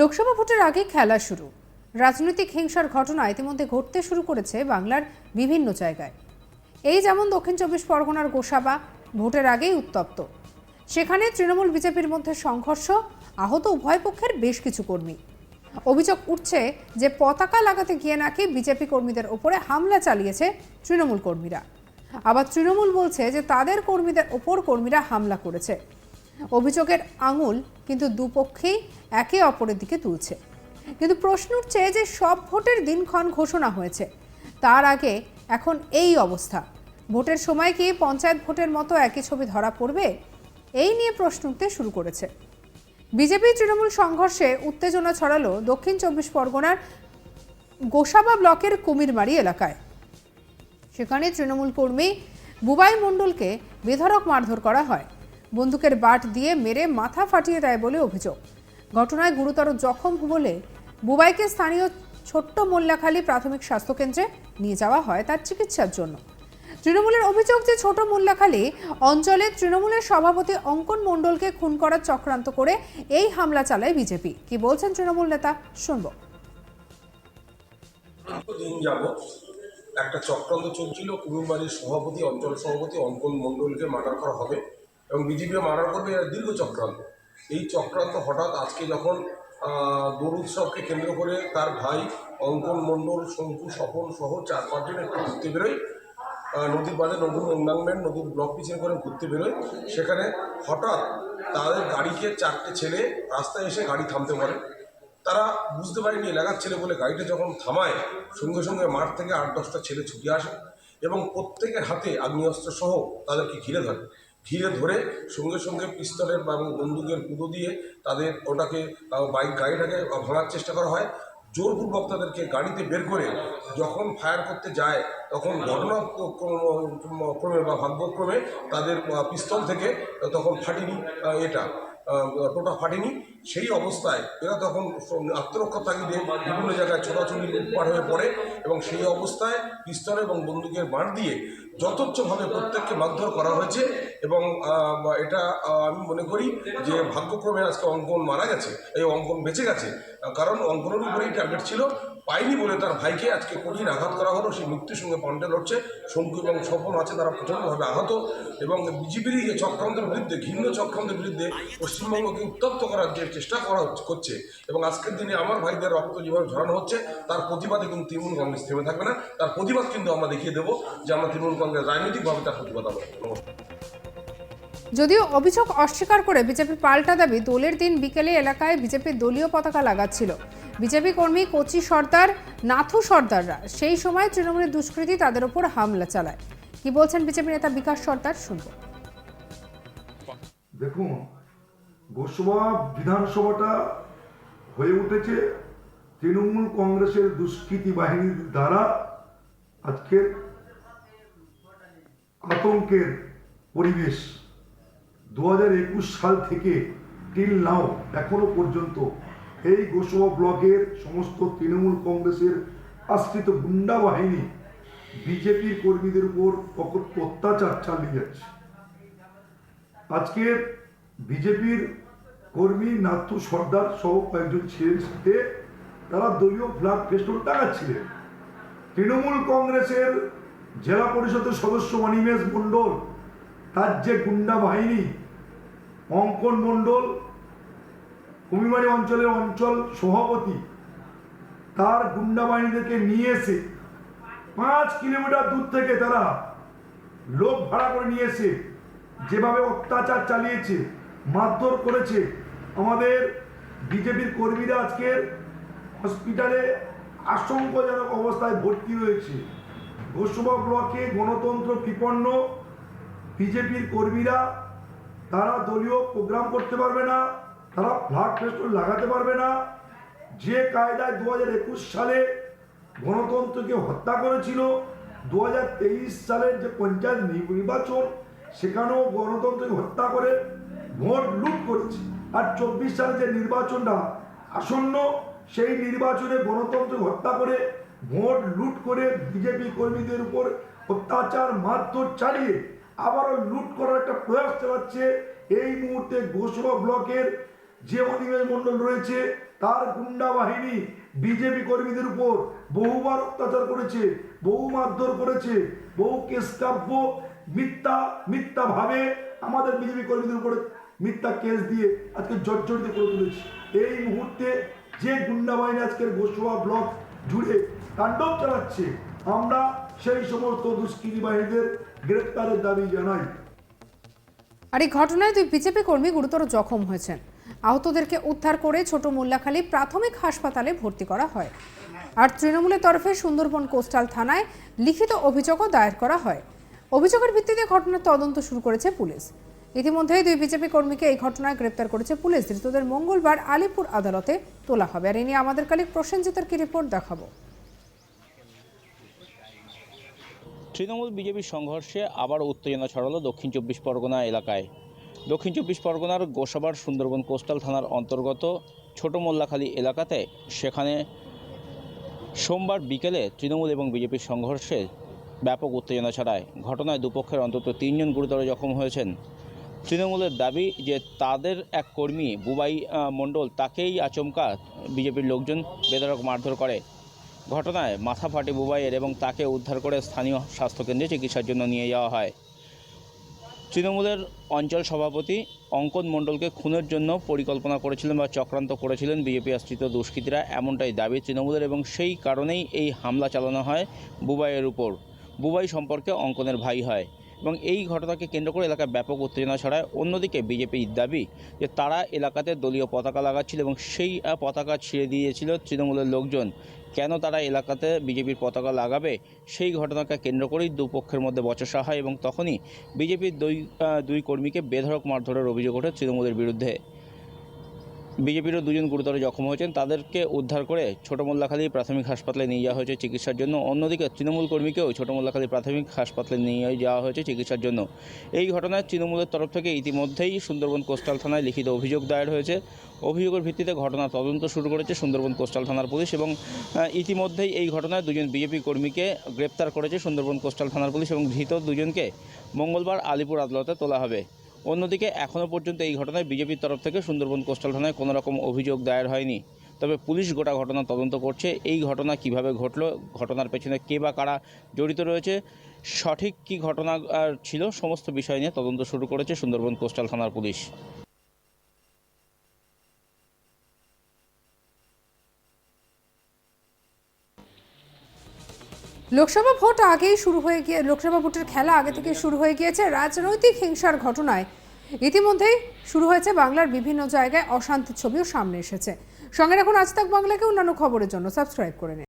লোকসভা ভোটের আগে খেলা শুরু। রাজনৈতিক হিংসার ঘটনা ইতিমধ্যে ঘটতে শুরু করেছে বাংলার বিভিন্ন জায়গায়। এই যেমন দক্ষিণ চব্বিশ পরগনার গোসাবা ভোটের আগেই উত্তপ্ত। সেখানে তৃণমূল বিজেপির মধ্যে সংঘর্ষ, আহত উভয় পক্ষের বেশ কিছু কর্মী। অভিযোগ উঠছে যে পতাকা লাগাতে গিয়ে নাকি বিজেপি কর্মীদের ওপরে হামলা চালিয়েছে তৃণমূল কর্মীরা। আবার তৃণমূল বলছে যে তাদের কর্মীদের ওপর কর্মীরা হামলা করেছে। অভিযোগের আঙুল কিন্তু দুপক্ষেই একে অপরের দিকে তুলছে। কিন্তু প্রশ্ন উঠছে যে সব ভোটের দিনক্ষণ ঘোষণা হয়েছে, তার আগে এখন এই অবস্থা। ভোটের সময় কি পঞ্চায়েত ভোটের মতো একই ছবি ধরা পড়বে? এই নিয়ে প্রশ্ন উঠতে শুরু করেছে। বিজেপি তৃণমূল সংঘর্ষে উত্তেজনা ছড়ালো দক্ষিণ চব্বিশ পরগনার গোসাবা ব্লকের কুমিরমারি এলাকায়। সেখানে তৃণমূল কর্মী বুবাই মণ্ডলকে বেধড়ক মারধর করা হয়। বন্দুকের বাট দিয়ে মেরে মাথা ফাটিয়ে দেয় বলে অভিযোগ। ঘটনায় গুরুতর জখম বলে বুবাইকে স্থানীয় ছোট্ট মোল্লাখালী প্রাথমিক স্বাস্থ্যকেন্দ্রে নিয়ে যাওয়া হয় তার চিকিৎসার জন্য। তৃণমূলের অভিযোগ যে ছোট মোল্লাখালী অঞ্চলে তৃণমূলের সভাপতি অঙ্কন মণ্ডলকে খুন করার চক্রান্ত করে এই হামলা চালায় বিজেপি। কি বলছেন তৃণমূল নেতা, শুনবো। একটা চক্রান্ত চলছিল, কুমিরমারির সভাপতি, অঞ্চল সভাপতি অঙ্কন মণ্ডলকে মার্ডার করা হবে এবং বিজেপিও মার্ডার করবে, এর দীর্ঘ চক্রান্ত। এই চক্রান্ত হঠাৎ আজকে যখন দোল উৎসবকে কেন্দ্র করে তার ভাই অঙ্কন মণ্ডল, শঙ্কু, স্বপন সহ 4-5 জন একটু ঘুরতে বেরোয়, নদীর বাঁধে নদীর এনভায়রনমেন্ট নদীর ব্লক পিছিয়ে করে ঘুরতে বেরোয়। সেখানে হঠাৎ তাদের গাড়িকে 4টে ছেলে রাস্তায় এসে গাড়ি থামতে পারে। তারা বুঝতে পারেনি এলাকার ছেলে বলে গাড়িটা যখন থামায়, সঙ্গে সঙ্গে মাঠ থেকে 8-10টা ছেলে ছুটে আসে এবং প্রত্যেকের হাতে আগ্নেয়াস্ত্র সহ তাদেরকে ঘিরে ধরে সঙ্গে সঙ্গে পিস্তলের এবং বন্দুকের কুদো দিয়ে তাদের ওটাকে গাড়িটাকে ভাঙার চেষ্টা করা হয়। জোরপূর্বক তাদেরকে গাড়িতে বের করে যখন ফায়ার করতে যায় তখন ঘটনাক্রমে বা ভাগ্যক্রমে তাদের পিস্তল থেকে তখন ফাটেনি, টোটা ফাটেনি। সেই অবস্থায় এরা তখন আত্মরক্ষা তাগিদে বিভিন্ন জায়গায় ছোটাছুটি লুটপাট হয়ে পড়ে এবং সেই অবস্থায় পিস্তল এবং বন্দুকের বাঁট দিয়ে যথেচ্ছভাবে প্রত্যেককে মারধর করা হয়েছে। এবং এটা আমি মনে করি যে ভাগ্যক্রমে আজকে অঙ্কন মারা গেছে, এই অঙ্কন বেঁচে গেছে, কারণ অঙ্কনের উপরেই টার্গেট ছিল। পায়নি বলে তার ভাইকে আজকে কঠিন আঘাত করা হলো। সেই মৃত্যুর সঙ্গে পাণ্ডে লড়ছে। শঙ্কু এবং স্বপন আছে, তারা প্রচণ্ডভাবে আহত। এবং বিজেপির এই চক্রান্তের বিরুদ্ধে, ঘৃণ্য চক্রান্তের বিরুদ্ধে পশ্চিমবঙ্গকে উত্তপ্ত করার যে চেষ্টা করা করছে এবং আজকের দিনে আমার ভাইদের রক্ত যেভাবে ঝরানো হচ্ছে তার প্রতিবাদে কিন্তু তৃণমূল কংগ্রেস থেমে থাকবে না। তার প্রতিবাদ কিন্তু আমরা দেখিয়ে দেবো যে আমরা তৃণমূল কংগ্রেস রাজনৈতিকভাবে তার প্রতিবাদ আমরা। নমস্কার। যদিও অভিযোগ অস্বীকার করে বিজেপির পাল্টা দাবি, দোলের দিন বিকেলে এলাকায় বিজেপির দলীয় পতাকা লাগাচ্ছিল বিজেপি কর্মী কচি সর্দার, নাথু সর্দাররা। সেই সময় তৃণমূলের দুষ্কৃতী তাদের উপর হামলা চালায়। কি বলছেন বিজেপি নেতা বিকাশ সর্দার, শুনবো। দেখুন, গোসাবা বিধানসভাটা হয়ে উঠেছে তৃণমূল কংগ্রেসের দুষ্কৃতী বাহিনীর দ্বারা আজকের আতঙ্কের পরিবেশ। 2021 সাল থেকে টিল নাও এখনো পর্যন্ত এই গোসাবা ব্লকের সমস্ত তৃণমূল কংগ্রেসের আশ্রিত গুন্ডা বাহিনী বিজেপির কর্মীদের উপর অত্যাচার চালিয়ে যাচ্ছে। আজকের বিজেপির কর্মী নাথু সর্দার সহ কয়েকজন ছেলের সাথে তারা দলীয় ফ্ল্যাগ ফেস্টুন টাঙাচ্ছিলেন। তৃণমূল কংগ্রেসের জেলা পরিষদের সদস্য অনিমেষ মণ্ডল, তার যে গুন্ডা বাহিনী অঙ্কন মণ্ডল, কুমিরমারি অঞ্চলের অঞ্চল সভাপতি, তার গুন্ডা বাহিনীদেরকে নিয়ে এসে 5 কিলোমিটার দূর থেকে তারা লোক ভাড়া করে নিয়ে এসে যেভাবে অত্যাচার চালিয়েছে, মারধর করেছে। আমাদের বিজেপির কর্মীরা আজকে হসপিটালে আশঙ্কাজনক অবস্থায় ভর্তি রয়েছে। গোসাবা ব্লকে গণতন্ত্র বিপন্ন বিজেপির কর্মীরা, তারা দলীয় প্রোগ্রাম করতে পারবে না, তারা ফ্ল্যাগ ফেস্টুন লাগাতে পারবে না। যে কায়দায় 2021 সালে গণতন্ত্রকে হত্যা করেছিল, 2023 সালের যে পঞ্চায়েত নির্বাচন সেখানেও গণতন্ত্রকে হত্যা করে ভোট লুট করেছে। আর 24 সালে যে নির্বাচনটা আসন্ন, সেই নির্বাচনে গণতন্ত্রকে হত্যা করে ভোট লুট করে বিজেপি কর্মীদের উপর অত্যাচার মারধর চালিয়ে আবারও লুট করার একটা প্রয়াস চালাচ্ছে। এই মুহূর্তে গোসাবা ব্লকের যে অনিমেষ মণ্ডল রয়েছে তার গুন্ডা বাহিনী বিজেপি কর্মীদের উপর বহুবার অত্যাচার করেছে, বহু মারধর করেছে, বহু কেস কাব্য মিথ্যা ভাবে আমাদের বিজেপি কর্মীদের উপরে মিথ্যা কেস দিয়ে আজকে জর্জরিত করে তুলেছে। এই মুহূর্তে যে গুন্ডা বাহিনী আজকের গোসবা ব্লক জুড়ে তাণ্ডব চালাচ্ছে, আমরা সেই সমস্ত দুষ্কৃতী বাহিনীদের গ্রেপ্তারের দাবি জানাই। আর এই ঘটনায় 2 বিজেপি কর্মী গুরুতর জখম হয়েছেন। আহতদেরকে উদ্ধার করে ছোট মোল্লাখালী প্রাথমিক হাসপাতালে ভর্তি করা হয়। আর তৃণমূলের তরফে সুন্দরবন কোস্টাল থানায় লিখিত অভিযোগও দায়ের করা হয়। অভিযোগের ভিত্তিতে ঘটনার তদন্ত শুরু করেছে পুলিশ। ইতিমধ্যেই 2 বিজেপি কর্মীকে এই ঘটনায় গ্রেপ্তার করেছে পুলিশ। ধৃতদের মঙ্গলবার আলিপুর আদালতে তোলা হবে। আর এ নিয়ে আমাদের কালিক প্রসেনজিতের কি রিপোর্ট দেখাবো। তৃণমূল বিজেপি সংঘর্ষে আবার উত্তেজনা ছড়ালো দক্ষিণ 24 পরগনা এলাকায়। দক্ষিণ 24 পরগনার গোসাবার সুন্দরবন কোস্টাল থানার অন্তর্গত ছোট মোল্লাখালী এলাকাতে সেখানে সোমবার বিকেলে তৃণমূল এবং বিজেপির সংঘর্ষে ব্যাপক উত্তেজনা ছড়ায়। ঘটনায় দুপক্ষের অন্তত 3 জন গুরুতর জখম হয়েছেন। তৃণমূলের দাবি যে তাদের এক কর্মী বুবাই মণ্ডল তাকেই আচমকা বিজেপির লোকজন বেধড়ক মারধর করে। ঘটনায় মাথা ফাটে বুবাইয়ের এবং তাকে উদ্ধার করে স্থানীয় স্বাস্থ্যকেন্দ্রে চিকিৎসার জন্য নিয়ে যাওয়া হয়। তৃণমূলের অঞ্চল সভাপতি অঙ্কন মণ্ডলকে খুনের জন্য পরিকল্পনা করেছিলেন বা চক্রান্ত করেছিলেন বিজেপি আশ্রিত দুষ্কৃতীরা, এমনটাই দাবি তৃণমূলের, এবং সেই কারণেই এই হামলা চালানো হয় বুবাইয়ের উপর। বুবাই সম্পর্কে অঙ্কনের ভাই হয় এবং এই ঘটনাকে কেন্দ্র করে এলাকায় ব্যাপক উত্তেজনা ছড়ায়। অন্যদিকে বিজেপির দাবি যে তারা এলাকাতে দলীয় পতাকা লাগাচ্ছিল এবং সেই পতাকা ছিঁড়ে দিয়েছিল তৃণমূলের লোকজন। কেন তারা এলাকাতে বিজেপির পতাকা লাগাবে, সেই ঘটনাকে কেন্দ্র করেই দুপক্ষের মধ্যে বচসা হয় এবং তখনই বিজেপির দুই কর্মীকে বেধড়ক মারধরের অভিযোগ ওঠে তৃণমূলের বিরুদ্ধে। বিজেপিরও 2 জন গুরুতর জখম হয়েছেন, তাদেরকে উদ্ধার করে ছোট মোল্লাখালী প্রাথমিক হাসপাতালে নিয়ে যাওয়া হয়েছে চিকিৎসার জন্য। অন্যদিকে তৃণমূল কর্মীকেও ছোট মোল্লাখালী প্রাথমিক হাসপাতালে নিয়ে যাওয়া হয়েছে চিকিৎসার জন্য। এই ঘটনায় তৃণমূলের তরফ থেকে ইতিমধ্যেই সুন্দরবন কোস্টাল থানায় লিখিত অভিযোগ দায়ের হয়েছে। অভিযোগের ভিত্তিতে ঘটনা তদন্ত শুরু করেছে সুন্দরবন কোস্টাল থানার পুলিশ এবং ইতিমধ্যেই এই ঘটনায় 2 জন বিজেপি কর্মীকে গ্রেপ্তার করেছে সুন্দরবন কোস্টাল থানার পুলিশ এবং ধৃত 2 জনকে মঙ্গলবার আলিপুর আদালতে তোলা হবে। অন্যদিকে এখনও পর্যন্ত এই ঘটনায় বিজেপির তরফ থেকে সুন্দরবন কোস্টাল থানায় কোনো রকম অভিযোগ দায়ের হয়নি। তবে পুলিশ গোটা ঘটনা তদন্ত করছে। এই ঘটনা কিভাবে ঘটলো, ঘটনার পেছনে কে বা কারা জড়িত রয়েছে, সঠিক কী ঘটনা ছিল, সমস্ত বিষয় নিয়ে তদন্ত শুরু করেছে সুন্দরবন কোস্টাল থানার পুলিশ। লোকসভা ভোটের খেলা আগে থেকে শুরু হয়ে গিয়েছে। রাজনৈতিক হিংসার ঘটনায় ইতিমধ্যেই শুরু হয়েছে বাংলার বিভিন্ন জায়গায় অশান্তির ছবিও সামনে এসেছে। সঙ্গে রাখুন আজ তাক বাংলাকে অন্যান্য খবরের জন্য সাবস্ক্রাইব করে নিন।